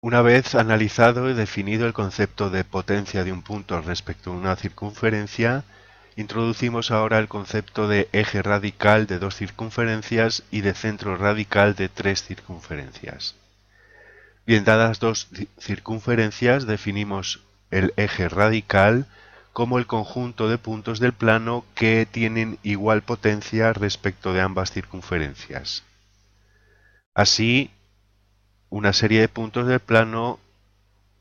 Una vez analizado y definido el concepto de potencia de un punto respecto a una circunferencia, introducimos ahora el concepto de eje radical de dos circunferencias y de centro radical de tres circunferencias. Bien, dadas dos circunferencias, definimos el eje radical como el conjunto de puntos del plano que tienen igual potencia respecto de ambas circunferencias. Así, una serie de puntos del plano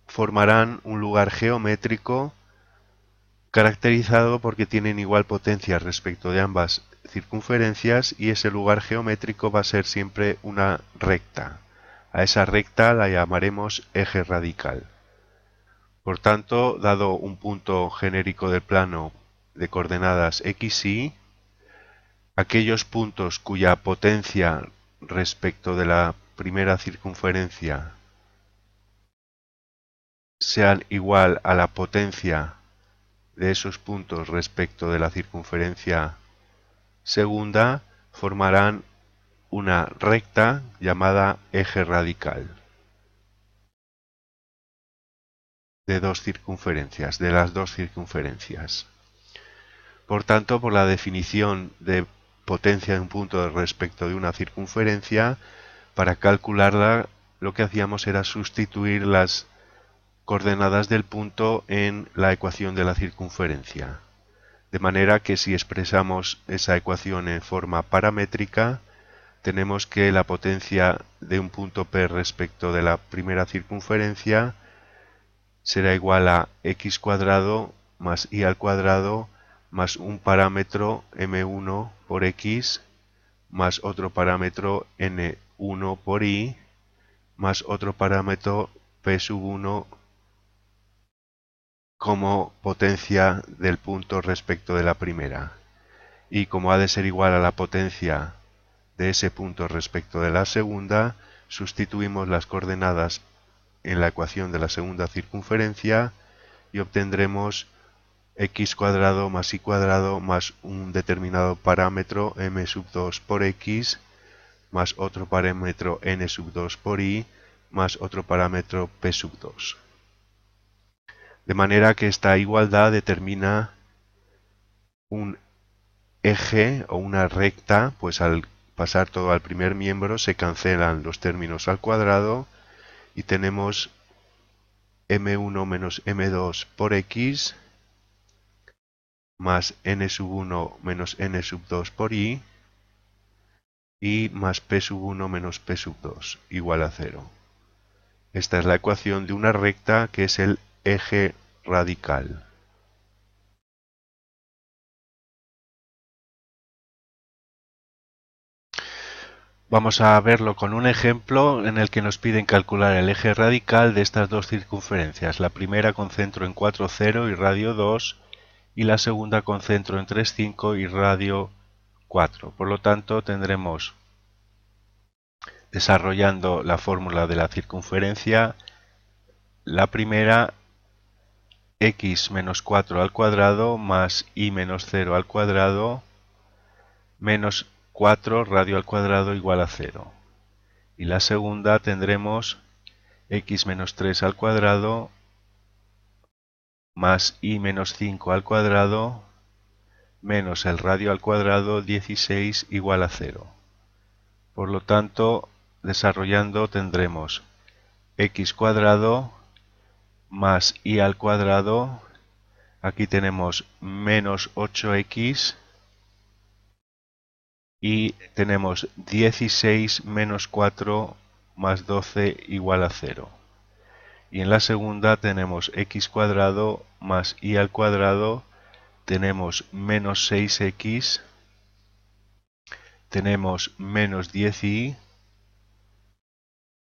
formarán un lugar geométrico caracterizado porque tienen igual potencia respecto de ambas circunferencias, y ese lugar geométrico va a ser siempre una recta. A esa recta la llamaremos eje radical. Por tanto, dado un punto genérico del plano de coordenadas x, y, aquellos puntos cuya potencia respecto de la primera circunferencia sean igual a la potencia de esos puntos respecto de la circunferencia segunda, formarán una recta llamada eje radical de dos circunferencias, de las dos circunferencias. Por tanto, por la definición de potencia de un punto respecto de una circunferencia, para calcularla lo que hacíamos era sustituir las coordenadas del punto en la ecuación de la circunferencia. De manera que si expresamos esa ecuación en forma paramétrica, tenemos que la potencia de un punto P respecto de la primera circunferencia será igual a x cuadrado más y al cuadrado más un parámetro m1 por x más otro parámetro n1 por y más otro parámetro p sub 1 como potencia del punto respecto de la primera. Y como ha de ser igual a la potencia de ese punto respecto de la segunda, sustituimos las coordenadas en la ecuación de la segunda circunferencia y obtendremos x cuadrado más y cuadrado más un determinado parámetro m sub 2 por x más otro parámetro n sub 2 por y más otro parámetro p sub 2. De manera que esta igualdad determina un eje o una recta, pues al pasar todo al primer miembro se cancelan los términos al cuadrado y tenemos m1 menos m2 por x más n sub 1 menos n sub 2 por y más p sub 1 menos p sub 2 igual a 0. Esta es la ecuación de una recta que es el eje radical. Vamos a verlo con un ejemplo en el que nos piden calcular el eje radical de estas dos circunferencias. La primera con centro en 4,0 y radio 2 y la segunda con centro en 3,5 y radio 4. Por lo tanto, tendremos, desarrollando la fórmula de la circunferencia, la primera x menos 4 al cuadrado más y menos 0 al cuadrado menos 4 radio al cuadrado igual a 0. Y la segunda tendremos x menos 3 al cuadrado más y menos 5 al cuadrado menos el radio al cuadrado 16 igual a 0. Por lo tanto, desarrollando tendremos x cuadrado más y al cuadrado, aquí tenemos menos 8x y tenemos 16 menos 4 más 12 igual a 0. Y en la segunda tenemos x cuadrado más y al cuadrado, tenemos menos 6x, tenemos menos 10y,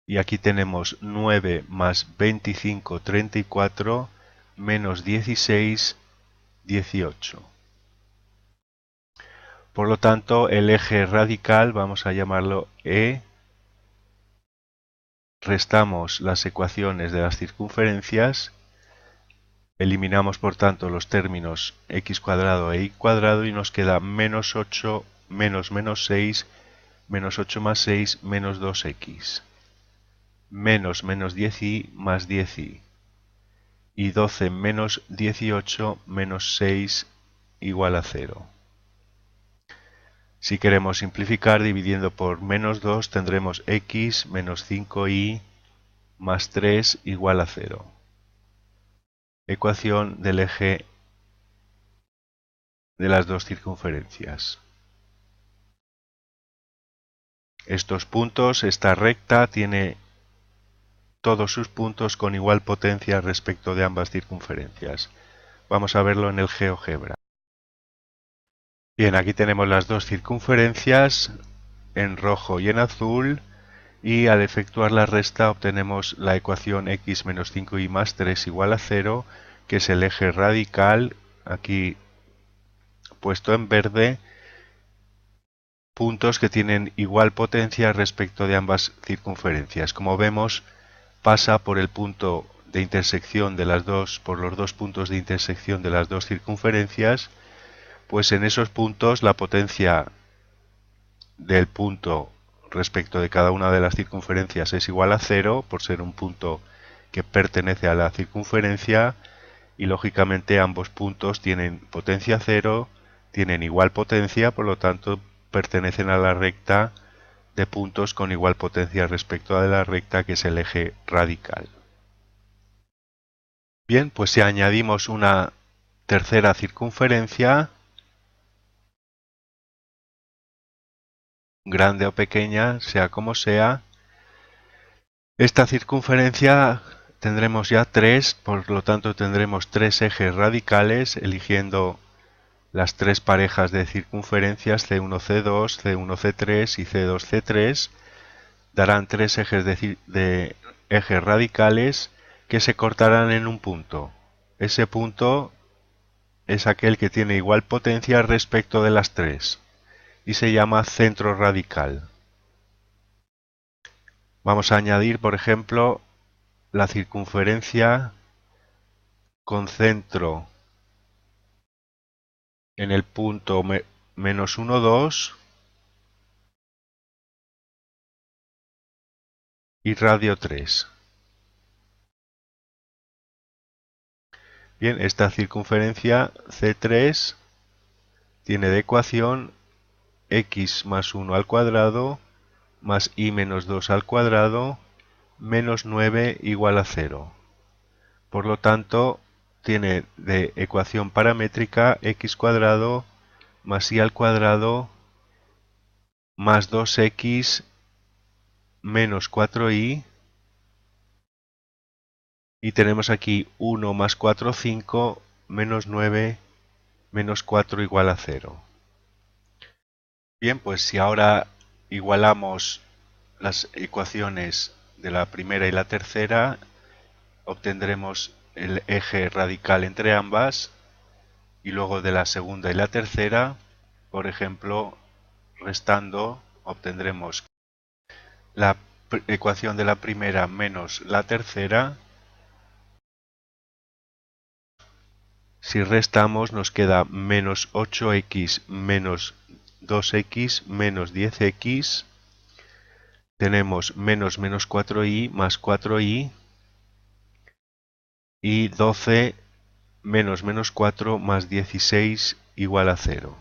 y aquí tenemos 9 más 25, 34, menos 16, 18. Por lo tanto, el eje radical, vamos a llamarlo E, restamos las ecuaciones de las circunferencias, eliminamos por tanto los términos x cuadrado e y cuadrado y nos queda menos 8 menos menos 6, menos 8 más 6, menos 2x. menos menos 10i más 10i. Y 12 menos 18 menos 6 igual a 0. Si queremos simplificar, dividiendo por menos 2 tendremos x menos 5i más 3 igual a 0. Ecuación del eje de las dos circunferencias. Estos puntos, esta recta tiene todos sus puntos con igual potencia respecto de ambas circunferencias. Vamos a verlo en el GeoGebra. Bien, aquí tenemos las dos circunferencias en rojo y en azul, y al efectuar la resta obtenemos la ecuación x menos 5y más 3 igual a 0, que es el eje radical, aquí puesto en verde, puntos que tienen igual potencia respecto de ambas circunferencias. Como vemos, pasa por el punto de intersección de las dos, por los dos puntos de intersección de las dos circunferencias, pues en esos puntos la potencia del punto respecto de cada una de las circunferencias es igual a 0, por ser un punto que pertenece a la circunferencia, y lógicamente ambos puntos tienen potencia 0, tienen igual potencia, por lo tanto pertenecen a la recta de puntos con igual potencia respecto de la recta, que es el eje radical. Bien, pues si añadimos una tercera circunferencia, grande o pequeña, sea como sea, esta circunferencia tendremos ya 3, por lo tanto tendremos 3 ejes radicales, eligiendo las 3 parejas de circunferencias C1, C2, C1, C3 y C2, C3. Darán 3 ejes de ejes radicales que se cortarán en un punto. Ese punto es aquel que tiene igual potencia respecto de las 3 y se llama centro radical. Vamos a añadir, por ejemplo, la circunferencia con centro en el punto menos 1, 2 y radio 3. Bien, esta circunferencia C3 tiene de ecuación x más 1 al cuadrado más y menos 2 al cuadrado menos 9 igual a 0. Por lo tanto, tiene de ecuación paramétrica x cuadrado más y al cuadrado más 2x menos 4y, y tenemos aquí 1 más 4, 5, menos 9, menos 4 igual a 0. Bien, pues si ahora igualamos las ecuaciones de la primera y la tercera, obtendremos el eje radical entre ambas, y luego de la segunda y la tercera, por ejemplo, restando, obtendremos la ecuación de la primera menos la tercera. Si restamos nos queda menos 8x menos 2x menos 10x. Tenemos menos menos 4y más 4y. Y 12 menos menos 4 más 16 igual a 0.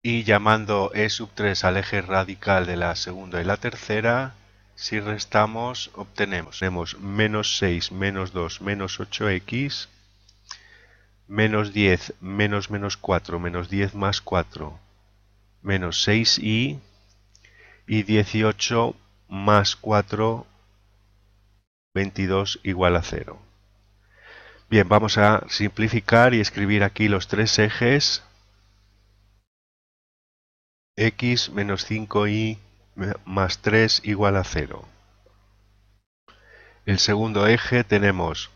Y llamando e sub 3 al eje radical de la segunda y la tercera, si restamos obtenemos menos 6 menos 2 menos 8x, menos 10 menos menos 4 menos 10 más 4 menos 6y, y 18 más 4, 22 igual a 0. Bien, vamos a simplificar y escribir aquí los tres ejes. X menos 5y más 3 igual a 0. El segundo eje tenemos,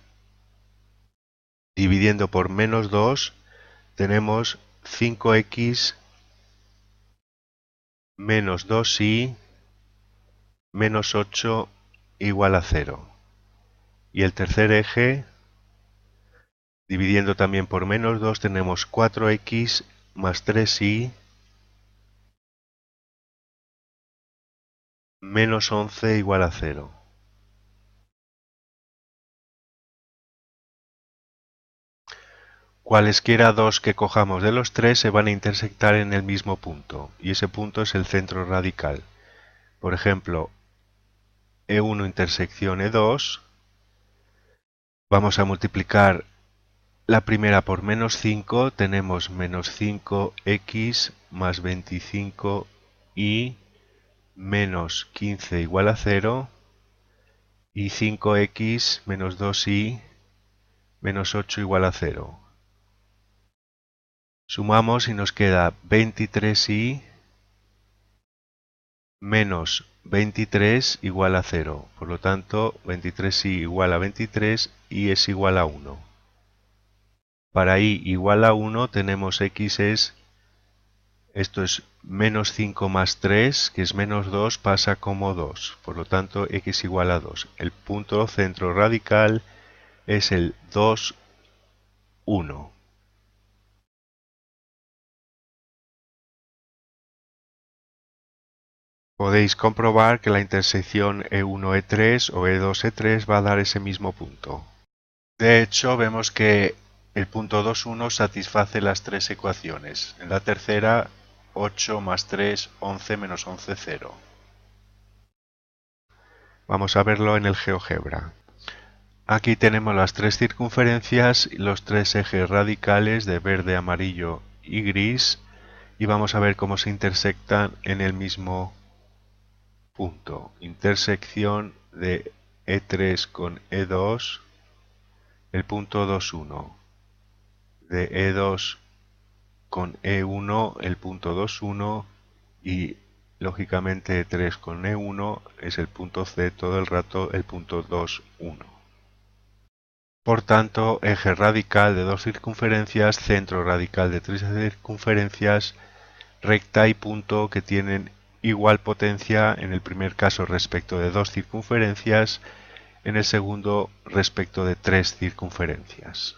dividiendo por menos 2, tenemos 5x menos 2y menos 8 igual a 0. Y el tercer eje, dividiendo también por menos 2, tenemos 4x más 3y menos 11 igual a 0. Cualesquiera dos que cojamos de los tres se van a intersectar en el mismo punto, y ese punto es el centro radical. Por ejemplo, E1 intersección E2, vamos a multiplicar la primera por menos 5, tenemos menos 5x más 25y menos 15 igual a 0, y 5x menos 2y menos 8 igual a 0. Sumamos y nos queda 23y menos 23 igual a 0. Por lo tanto, 23y igual a 23 y es igual a 1. Para y igual a 1 tenemos esto es menos 5 más 3, que es menos 2, pasa como 2. Por lo tanto, x igual a 2. El punto centro radical es el 2, 1. Podéis comprobar que la intersección E1-E3 o E2-E3 va a dar ese mismo punto. De hecho, vemos que el punto 2,1 satisface las tres ecuaciones. En la tercera, 8 más 3, 11 menos 11, 0. Vamos a verlo en el GeoGebra. Aquí tenemos las tres circunferencias y los tres ejes radicales de verde, amarillo y gris, y vamos a ver cómo se intersectan en el mismo punto. Intersección de E3 con E2, el punto 2,1. De E2 con E1, el punto 2,1, y lógicamente E3 con E1 es el punto C, todo el rato el punto 2,1. Por tanto, eje radical de dos circunferencias, centro radical de tres circunferencias, recta y punto que tienen igual potencia en el primer caso respecto de dos circunferencias, en el segundo respecto de tres circunferencias.